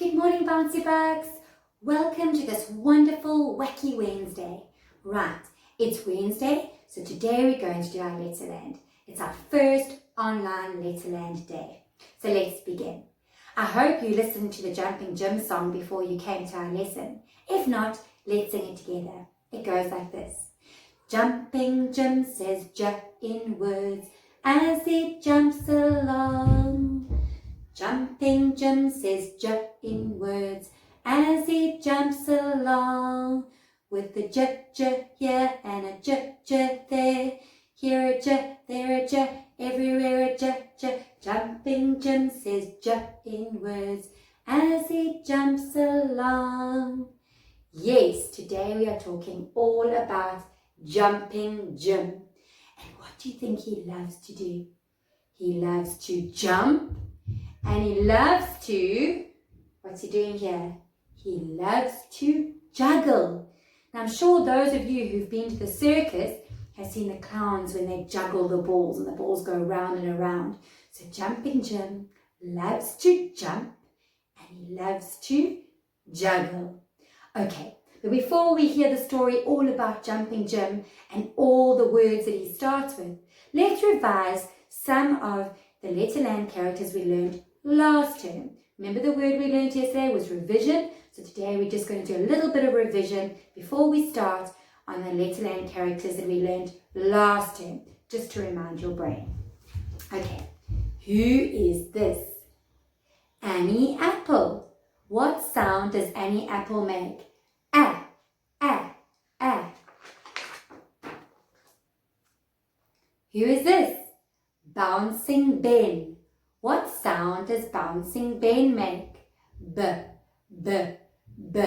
Good morning, Bouncy Bugs. Welcome to this wonderful, wacky Wednesday. Right, it's Wednesday, so today we're going to do our Letterland. It's our first online Letterland day. So let's begin. I hope you listened to the Jumping Jim song before you came to our lesson. If not, let's sing it together. It goes like this. Jumping Jim says J in words as he jumps along. Jumping Jim says J in words as he jumps along. With a J here and a J there. Here a J, there a J, everywhere a J. Jumping Jim says J in words as he jumps along. Yes, today we are talking all about Jumping Jim. And what do you think he loves to do? He loves to jump. And he loves to, what's he doing here? He loves to juggle. Now I'm sure those of you who've been to the circus have seen the clowns when they juggle the balls and the balls go round and around. So Jumping Jim loves to jump and he loves to juggle. Okay, but before we hear the story all about Jumping Jim and all the words that he starts with, let's revise some of the Letterland characters we learned last term. Remember the word we learned yesterday was revision. So today we're just going to do a little bit of revision before we start on the Letterland characters that we learned last term, just to remind your brain. Okay, who is this? Annie Apple. What sound does Annie Apple make? Ah, ah, ah. Who is this? Bouncing Ben. What sound does Bouncing Ben make? B, b, b.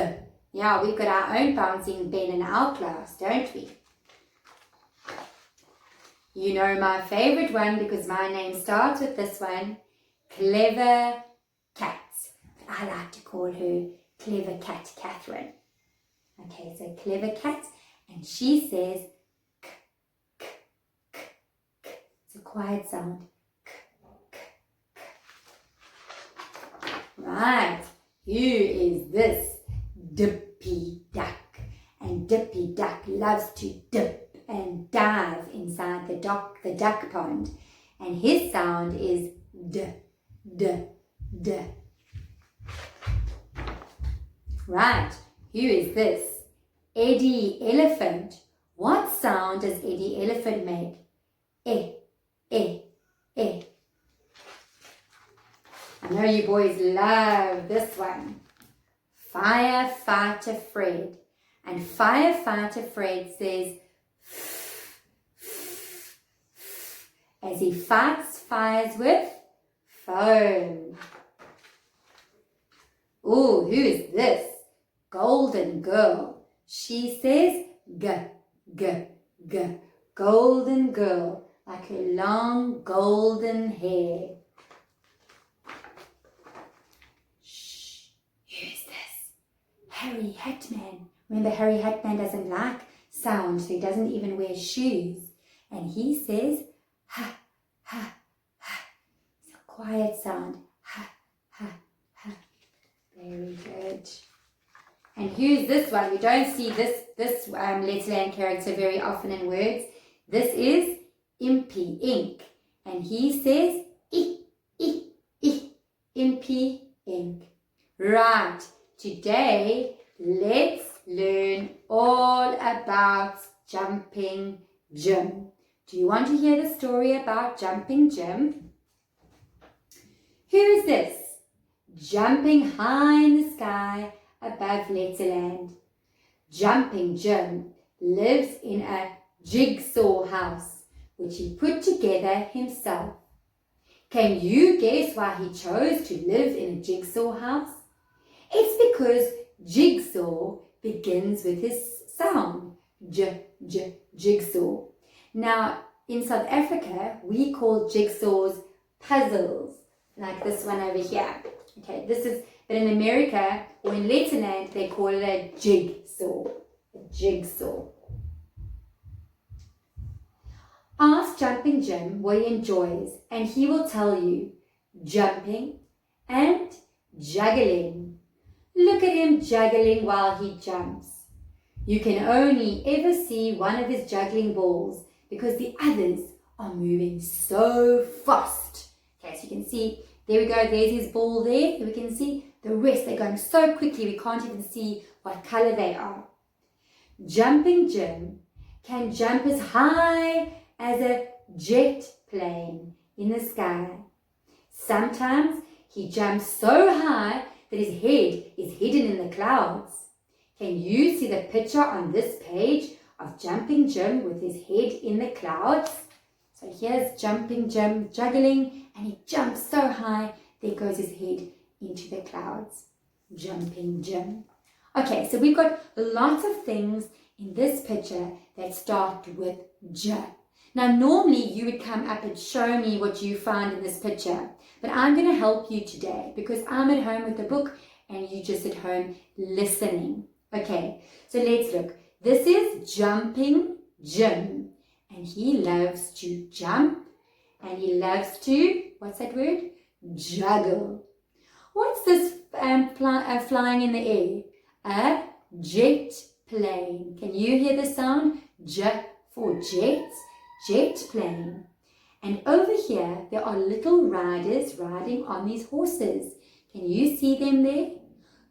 Yeah, we've got our own Bouncing Ben in our class, don't we? You know my favourite one because my name starts with this one, Clever Cat. I like to call her Clever Cat Catherine. Okay, so Clever Cat, and she says k, k, k, k. It's a quiet sound. Right, who is this? Dippy Duck. And Dippy Duck loves to dip and dive inside the duck pond. And his sound is d, d, d. Right, who is this? Eddie Elephant. What sound does Eddie Elephant make? Eh, eh, eh. I know you boys love this one. Firefighter Fred. And Firefighter Fred says as he fights fires with foam. Oh, who is this? Golden Girl. She says g, g, g. Golden Girl, like her long golden hair. Harry Hatman. Remember, Harry Hatman doesn't like sound, so he doesn't even wear shoes. And he says, ha, ha, ha. It's a quiet sound. Ha, ha, ha. Very good. And who's this one? We don't see this Letterland character very often in words. This is Impy Ink. And he says, Impy Ink. Right. Today, let's learn all about Jumping Jim. Do you want to hear the story about Jumping Jim? Who is this? Jumping high in the sky above Letterland. Jumping Jim lives in a jigsaw house, which he put together himself. Can you guess why he chose to live in a jigsaw house? It's because jigsaw begins with his sound, j, j, jigsaw. Now, in South Africa, we call jigsaws puzzles, like this one over here. Okay, but in America, or in Letterland, they call it a jigsaw. A jigsaw. Ask Jumping Jim what he enjoys, and he will tell you jumping and juggling. Look at him juggling while he jumps. You can only ever see one of his juggling balls because the others are moving so fast. Okay, so you can see, there we go, there's his ball there. We can see the rest, they're going so quickly we can't even see what color they are. Jumping Jim can jump as high as a jet plane in the sky. Sometimes he jumps so high that his head is hidden in the clouds. Can you see the picture on this page of Jumping Jim with his head in the clouds? So here's Jumping Jim juggling, and he jumps so high, there goes his head into the clouds. Jumping Jim. Okay, so we've got lots of things in this picture that start with J. Now normally you would come up and show me what you found in this picture, but I'm going to help you today because I'm at home with the book and you just at home listening. Okay, so let's look. This is Jumping Jim, and he loves to jump and he loves to, what's that word? Juggle. What's this flying in the air? A jet plane. Can you hear the sound? J for jet, jet plane. And over here, there are little riders riding on these horses. Can you see them there?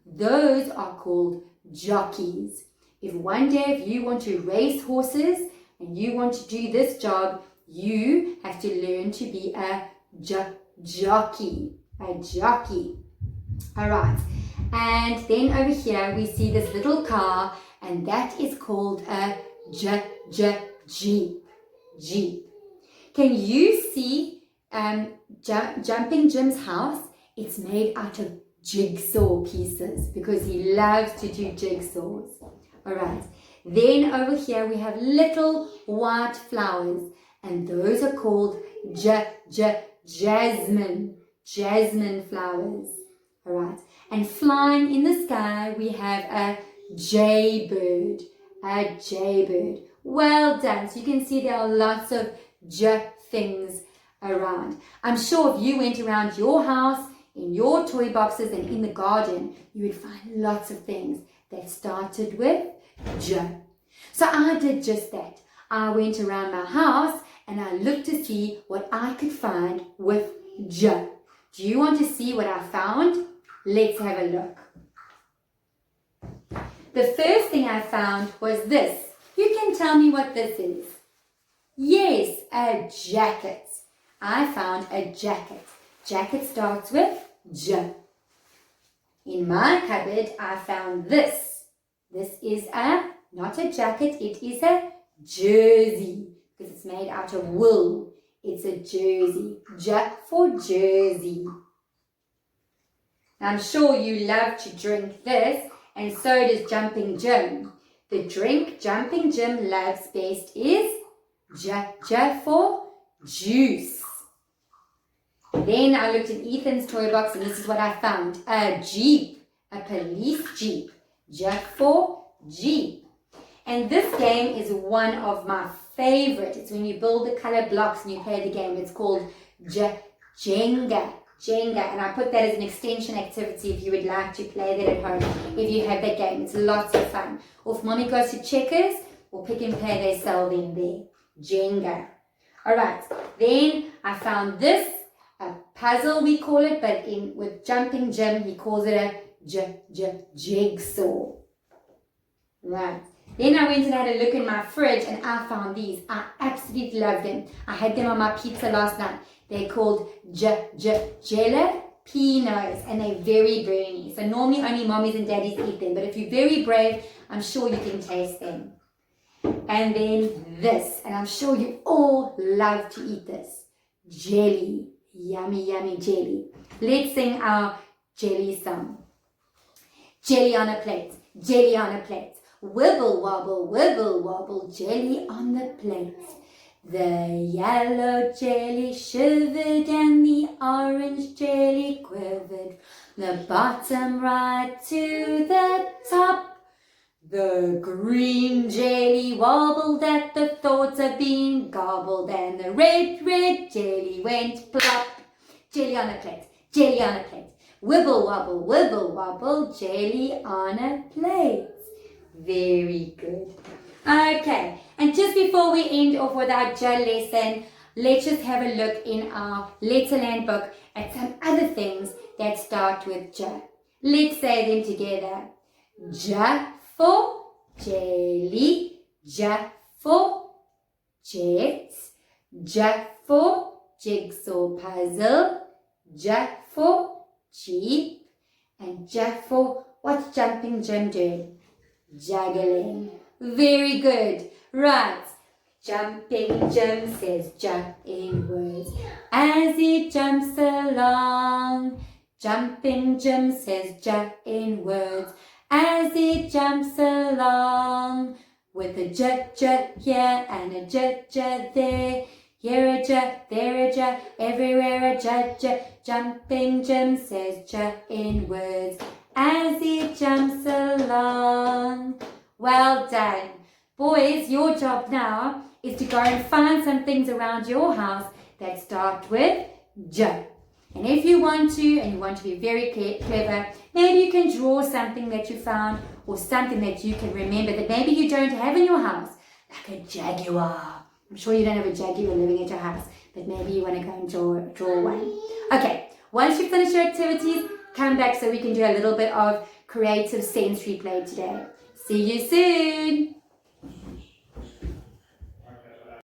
Those are called jockeys. If one day if you want to race horses and you want to do this job, you have to learn to be a jockey. A jockey. All right. And then over here we see this little car, and that is called a Jeep. Jeep. Can you see Jumping Jim's house? It's made out of jigsaw pieces because he loves to do jigsaws. All right. Then over here we have little white flowers, and those are called jasmine. Jasmine flowers. All right. And flying in the sky, we have a jaybird. A jaybird. Well done. So you can see there are lots of things around. I'm sure if you went around your house, in your toy boxes and in the garden, you would find lots of things that started with J. So I did just that. I went around my house and I looked to see what I could find with J. Do you want to see what I found? Let's have a look. The first thing I found was this. You can tell me what this is. Yes, a jacket. I found a jacket. Jacket starts with J. In my cupboard, I found this. This is not a jacket, it is a jersey because it's made out of wool. It's a jersey. J for jersey. I'm sure you love to drink this, and so does Jumping Jim. The drink Jumping Jim loves best is J for juice. Then I looked in Ethan's toy box and this is what I found. A Jeep, a police Jeep. J for Jeep. And this game is one of my favorite. It's when you build the color blocks and you play the game. It's called Jenga. Jenga, and I put that as an extension activity if you would like to play that at home. If you have that game, it's lots of fun. Or if mommy goes to Checkers or Pick and Pay, they sell them there. Jenga. Alright, then I found this, a puzzle we call it, but with Jumping Jim, he calls it a jigsaw. Right. Then I went and had a look in my fridge and I found these. I absolutely love them. I had them on my pizza last night. They're called jalapenos and they're very burny. So normally only mommies and daddies eat them. But if you're very brave, I'm sure you can taste them. And then this. And I'm sure you all love to eat this. Jelly. Yummy, yummy jelly. Let's sing our jelly song. Jelly on a plate. Jelly on a plate. Wibble wobble, jelly on the plate. The yellow jelly shivered and the orange jelly quivered. The bottom right to the top. The green jelly wobbled at the thought of being gobbled, and the red jelly went plop. Jelly on a plate, jelly on a plate. wibble wobble, jelly on a plate. Very good. Okay, and just before we end off with our J lesson, let's just have a look in our Letterland book at some other things that start with J. Let's say them together. J for jelly, J for jet, J for jigsaw puzzle, J for Jeep, and J for what's Jumping Jim doing? Juggling. Very good. Right. Jumping Jim says jump in words as he jumps along. Jumping Jim says jump in words as he jumps along. With a j here and a j there. Here a j, there a j, everywhere a j. Jumping Jim says j in words as he jumps along. Well done. Boys, your job now is to go and find some things around your house that start with J. And if you want to, and you want to be very clever, maybe you can draw something that you found or something that you can remember that maybe you don't have in your house, like a jaguar. I'm sure you don't have a jaguar living at your house, but maybe you want to go and draw one. Okay, once you finish your activities, come back so we can do a little bit of creative sensory play today. See you soon.